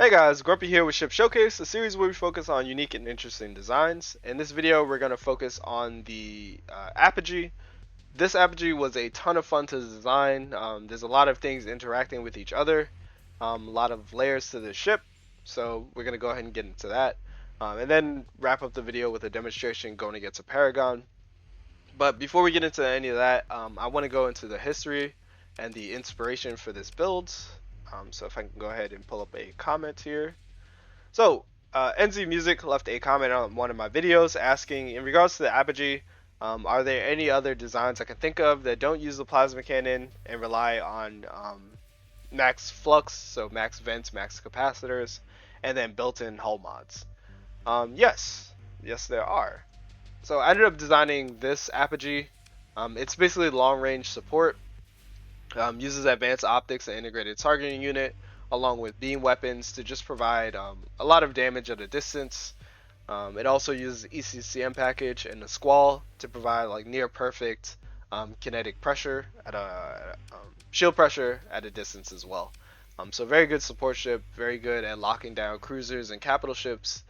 Hey guys, Grumpy here with Ship Showcase, a series where we focus on unique and interesting designs. In this video, we're going to focus on the Apogee. This Apogee was a ton of fun to design. There's a lot of things interacting with each other, a lot of layers to the ship, so we're going to go ahead and get into that. And then wrap up the video with a demonstration going against a Paragon. But before we get into any of that, I want to go into the history and the inspiration for this build. So if I can go ahead and pull up a comment here. So NZ Music left a comment on one of my videos asking, in regards to the Apogee, are there any other designs I can think of that don't use the plasma cannon and rely on max flux, so max vents, max capacitors, and then built-in hull mods? Yes, there are. So I ended up designing this Apogee. It's basically long-range support. Uses advanced optics and integrated targeting unit, along with beam weapons to just provide a lot of damage at a distance. It also uses ECCM package and a squall to provide like near perfect kinetic pressure at shield pressure at a distance as well. So very good support ship, very good at locking down cruisers and capital ships.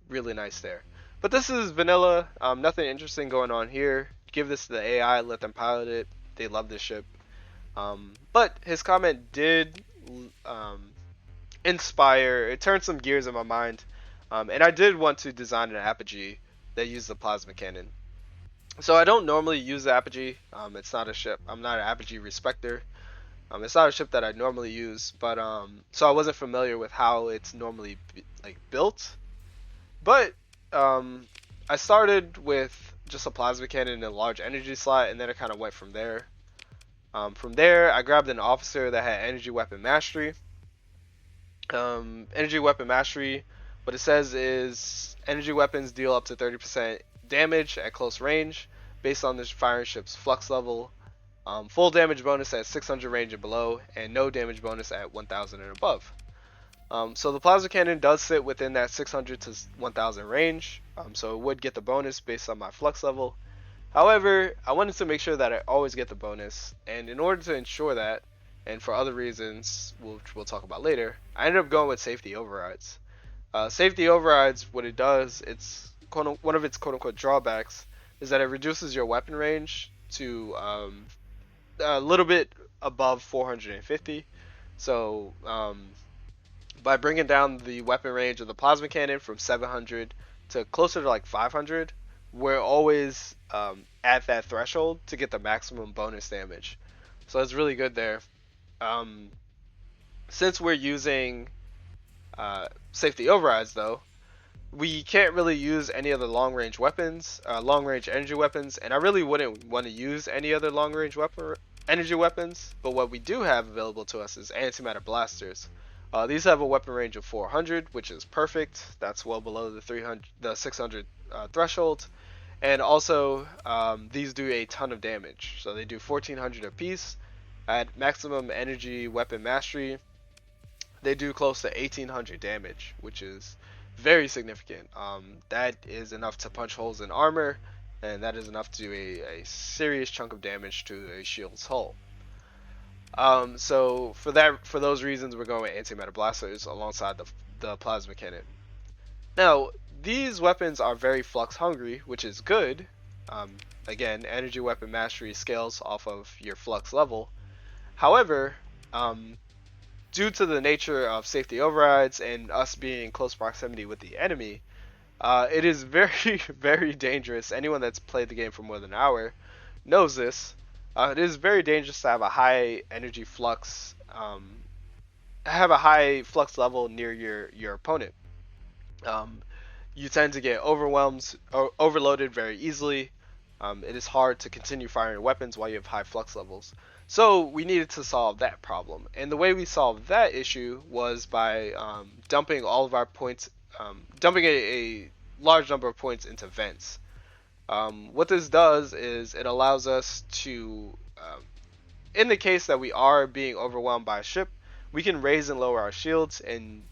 Really nice there. But this is vanilla, nothing interesting going on here. Give this to the AI, let them pilot it. They love this ship. But his comment did inspire, it turned some gears in my mind. And I did want to design an Apogee that used the plasma cannon. So I don't normally use the Apogee. It's not a ship. I'm not an Apogee respecter. It's not a ship that I normally use, but so I wasn't familiar with how it's normally built. But I started with just a plasma cannon and a large energy slot, and then it kind of went from there. From there, I grabbed an officer that had energy weapon mastery. Energy weapon mastery, what it says is energy weapons deal up to 30% damage at close range based on the firing ship's flux level. Full damage bonus at 600 range and below, and no damage bonus at 1000 and above. So the plasma cannon does sit within that 600 to 1000 range, so it would get the bonus based on my flux level. However, I wanted to make sure that I always get the bonus, and in order to ensure that, and for other reasons, which we'll talk about later, I ended up going with safety overrides. Safety overrides, what it does, it's one of its quote-unquote drawbacks, is that it reduces your weapon range to a little bit above 450. So by bringing down the weapon range of the plasma cannon from 700 to closer to like 500, we're always at that threshold to get the maximum bonus damage. So it's really good there. Since we're using safety overrides though, we can't really use any other long range weapons, long range energy weapons, and I really wouldn't want to use any other long range energy weapons, but what we do have available to us is antimatter blasters. These have a weapon range of 400, which is perfect. That's well below the 600 threshold. And also, these do a ton of damage. So they do 1400 apiece. At maximum energy weapon mastery, they do close to 1800 damage, which is very significant. That is enough to punch holes in armor, and that is enough to do a serious chunk of damage to a shield's hull. So for those reasons, we're going with antimatter blasters alongside the plasma cannon. Now, these weapons are very flux hungry, which is good. Again, energy weapon mastery scales off of your flux level. However, due to the nature of safety overrides and us being in close proximity with the enemy, it is very, very dangerous. Anyone that's played the game for more than an hour knows this. It is very dangerous to have a high energy flux, have a high flux level near your opponent. You tend to get overloaded very easily. It is hard to continue firing weapons while you have high flux levels. So we needed to solve that problem, and the way we solved that issue was by dumping all of our points, dumping a large number of points into vents. What this does is it allows us to, in the case that we are being overwhelmed by a ship, we can raise and lower our shields and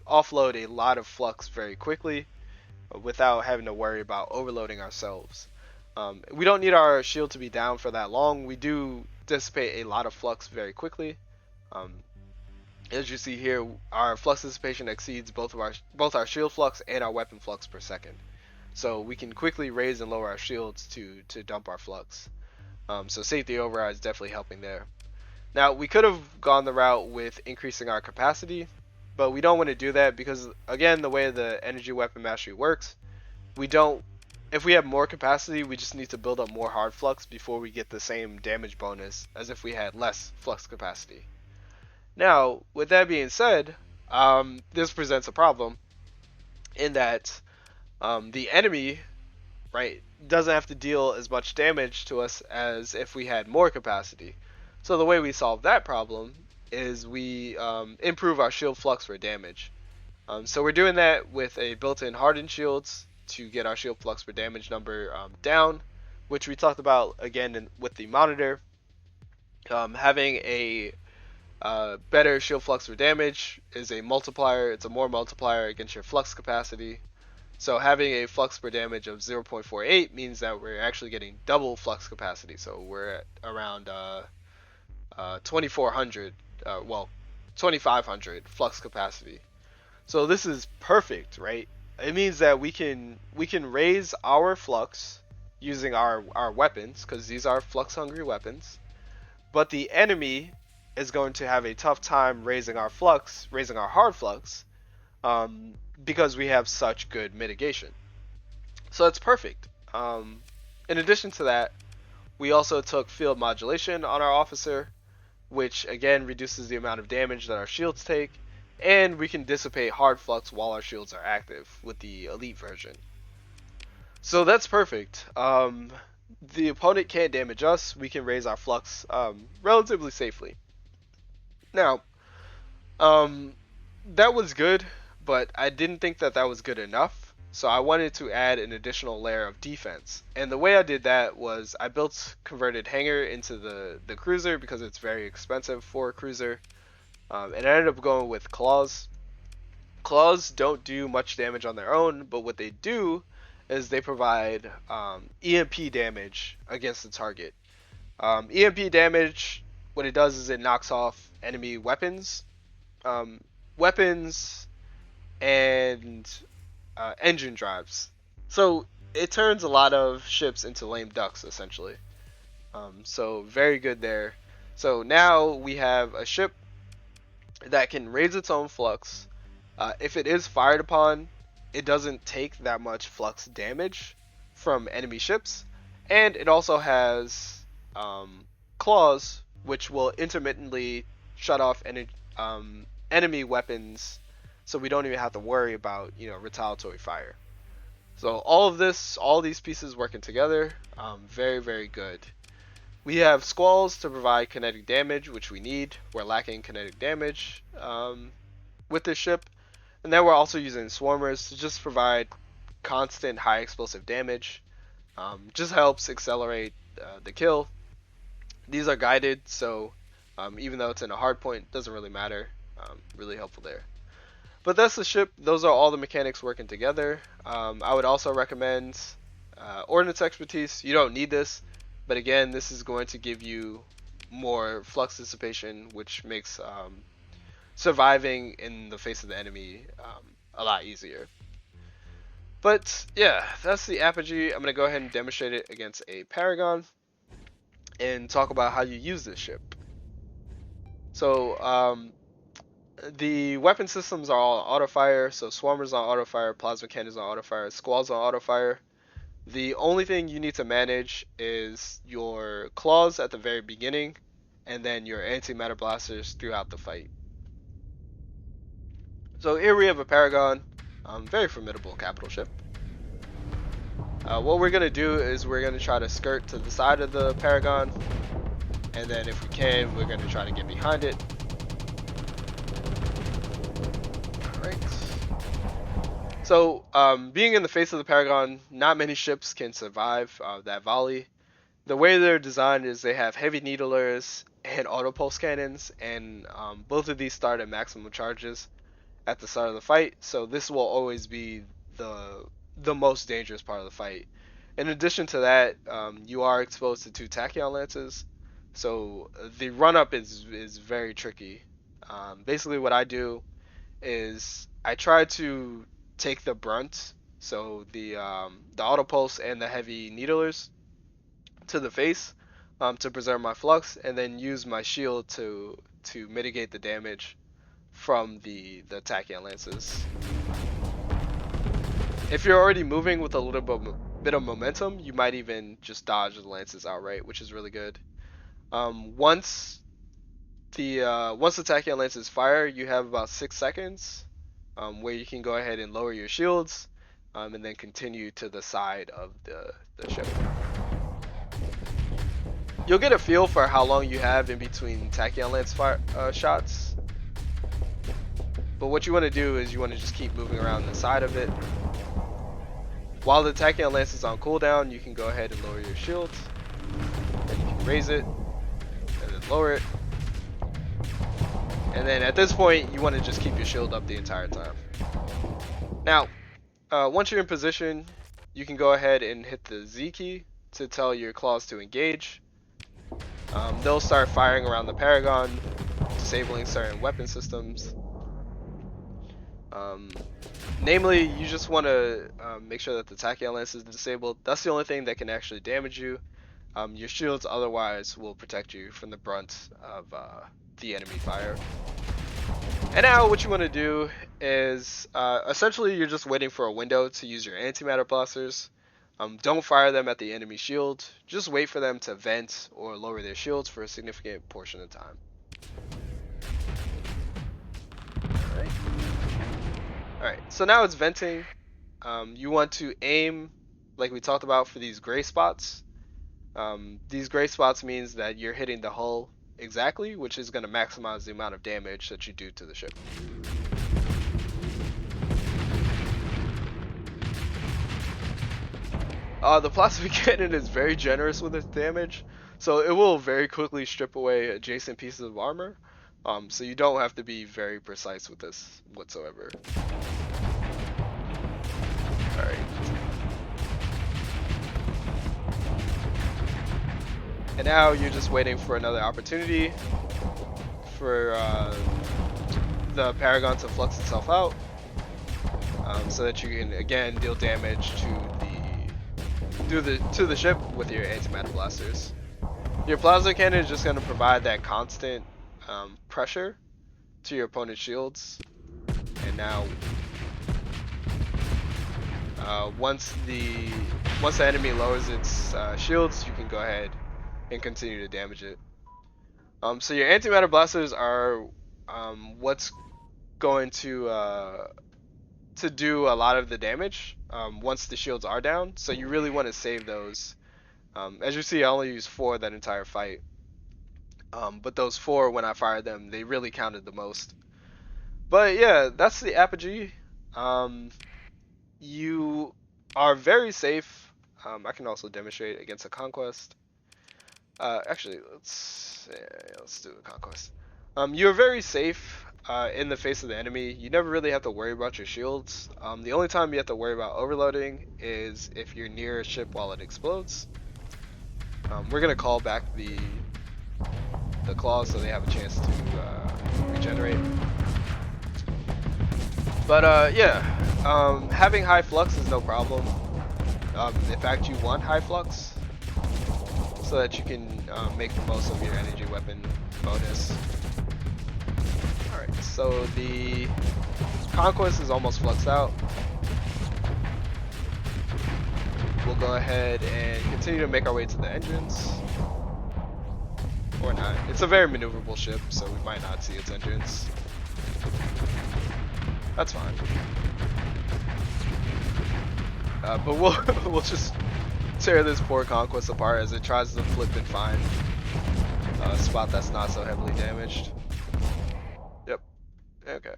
offload a lot of flux very quickly without having to worry about overloading ourselves. We don't need our shield to be down for that long. We do dissipate a lot of flux very quickly. As you see here, our flux dissipation exceeds both our shield flux and our weapon flux per second. So we can quickly raise and lower our shields to dump our flux. So safety override is definitely helping there. Now we could have gone the route with increasing our capacity, but we don't want to do that because again, the way the energy weapon mastery works, we don't. If we have more capacity, we just need to build up more hard flux before we get the same damage bonus as if we had less flux capacity. Now, with that being said, this presents a problem in that the enemy, right, doesn't have to deal as much damage to us as if we had more capacity. So the way we solve that problem is we improve our shield flux for damage. So we're doing that with a built-in hardened shields to get our shield flux per damage number down, which we talked about again with the monitor. Having a better shield flux for damage is a multiplier. It's a more multiplier against your flux capacity. So having a flux per damage of 0.48 means that we're actually getting double flux capacity. So we're at around 2400, well, 2500 flux capacity. So this is perfect, right? It means that we can raise our flux using our weapons because these are flux hungry weapons, but the enemy is going to have a tough time raising our flux, raising our hard flux, because we have such good mitigation. So it's perfect. In addition to that, we also took field modulation on our officer, which again reduces the amount of damage that our shields take, and we can dissipate hard flux while our shields are active with the elite version. So that's perfect. The opponent can't damage us. We can raise our flux relatively safely. Now, um, that was good, but I didn't think that that was good enough. So I wanted to add an additional layer of defense. And the way I did that was I built converted hangar into the cruiser because it's very expensive for a cruiser. And I ended up going with claws. Claws don't do much damage on their own, but what they do is they provide EMP damage against the target. EMP damage, what it does is it knocks off enemy weapons, weapons, and engine drives. So it turns a lot of ships into lame ducks, essentially. So very good there. So now we have a ship that can raise its own flux. If it is fired upon, it doesn't take that much flux damage from enemy ships, and it also has claws, which will intermittently shut off enemy weapons, so we don't even have to worry about retaliatory fire. So all these pieces working together, very very good. We have squalls to provide kinetic damage, which we need. We're lacking kinetic damage with this ship. And then we're also using swarmers to just provide constant high explosive damage. Just helps accelerate the kill. These are guided, so even though it's in a hard point, it doesn't really matter. Really helpful there. But that's the ship. Those are all the mechanics working together. I would also recommend Ordnance Expertise. You don't need this, but again, this is going to give you more flux dissipation, which makes surviving in the face of the enemy a lot easier. But yeah, that's the Apogee. I'm going to go ahead and demonstrate it against a Paragon and talk about how you use this ship. So the weapon systems are all auto fire. So Swarmers on auto fire, Plasma Cannons on auto fire, Squalls on auto fire. The only thing you need to manage is your claws at the very beginning, and then your antimatter blasters throughout the fight. So here we have a Paragon, very formidable capital ship. What we're going to do is we're going to try to skirt to the side of the Paragon, and then if we can, we're going to try to get behind it. Alright. So, being in the face of the Paragon, not many ships can survive that volley. The way they're designed is they have heavy needlers and auto pulse cannons, and both of these start at maximum charges at the start of the fight, so this will always be the most dangerous part of the fight. In addition to that, you are exposed to 2 tachyon lances, so the run up is very tricky. Basically, what I do is I try to take the brunt, so the auto pulse and the heavy needlers to the face, to preserve my flux, and then use my shield to mitigate the damage from the tachyon lances. If you're already moving with a little bit of momentum, you might even just dodge the lances outright, which is really good. Once the tachyon lances fire, you have about 6 seconds, where you can go ahead and lower your shields, and then continue to the side of the ship. You'll get a feel for how long you have in between tachyon lance shots. But what you want to do is you want to just keep moving around the side of it. While the tachyon lance is on cooldown, you can go ahead and lower your shield. Then you can raise it, and then lower it. And then at this point, you want to just keep your shield up the entire time. Now, once you're in position, you can go ahead and hit the Z key to tell your claws to engage. They'll start firing around the Paragon, disabling certain weapon systems. Namely, you just want to make sure that the tachyon lance is disabled. That's the only thing that can actually damage you. Your shields otherwise will protect you from the brunt of the enemy fire. And now what you want to do is essentially you're just waiting for a window to use your antimatter blasters. Don't fire them at the enemy shield. Just wait for them to vent or lower their shields for a significant portion of time. Alright, so now it's venting. You want to aim, like we talked about, for these gray spots. These gray spots means that you're hitting the hull exactly, which is going to maximize the amount of damage that you do to the ship. The plasma cannon is very generous with its damage, so it will very quickly strip away adjacent pieces of armor. So you don't have to be very precise with this whatsoever. Alright. And now you're just waiting for another opportunity for the Paragon to flux itself out, so that you can again deal damage to the ship with your antimatter blasters. Your plasma cannon is just going to provide that constant pressure to your opponent's shields. And now, once the enemy lowers its shields, you can go ahead and continue to damage it. So your antimatter blasters are what's going to do a lot of the damage once the shields are down. So you really want to save those. As you see, I only used 4 that entire fight. But those 4, when I fired them, they really counted the most. But yeah, that's the Apogee. You are very safe. I can also demonstrate against a Conquest. Actually, let's do the Conquest. You're very safe in the face of the enemy. You never really have to worry about your shields. The only time you have to worry about overloading is if you're near a ship while it explodes. We're gonna call back the claws so they have a chance to regenerate. But yeah, having high flux is no problem. In fact, you want high flux so that you can make the most of your energy weapon bonus. Alright, so the Conquest is almost fluxed out. We'll go ahead and continue to make our way to the engines. Or not. It's a very maneuverable ship, so we might not see its engines. That's fine. But we'll just tear this poor Conquest apart as it tries to flip and find a spot that's not so heavily damaged. Yep. Okay.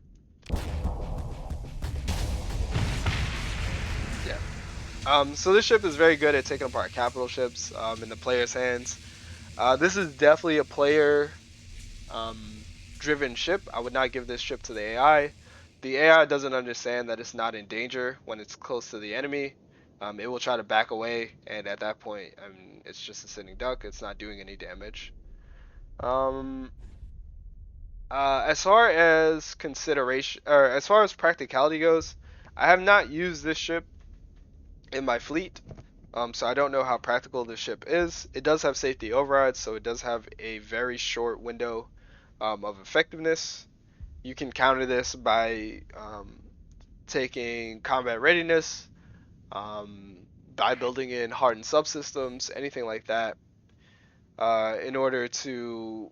Yeah. So this ship is very good at taking apart capital ships in the player's hands. This is definitely a player driven ship. I would not give this ship to the AI. The AI doesn't understand that it's not in danger when it's close to the enemy. It will try to back away, and at that point, it's just a sitting duck. It's not doing any damage. I As far as consideration, or as far as practicality goes, I have not used this ship in my fleet, so I don't know how practical this ship is. It does have safety overrides, so it does have a very short window of effectiveness. You can counter this by taking combat readiness, um, by building in hardened subsystems, anything like that, in order to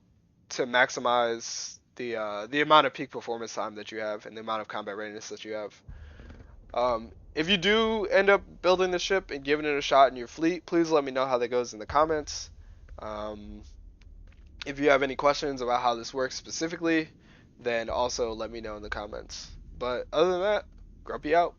maximize the amount of peak performance time that you have and the amount of combat readiness that you have. If you do end up building the ship and giving it a shot in your fleet, please let me know how that goes in the comments. Um, if you have any questions about how this works specifically, then also let me know in the comments. But other than that, Grumpy out.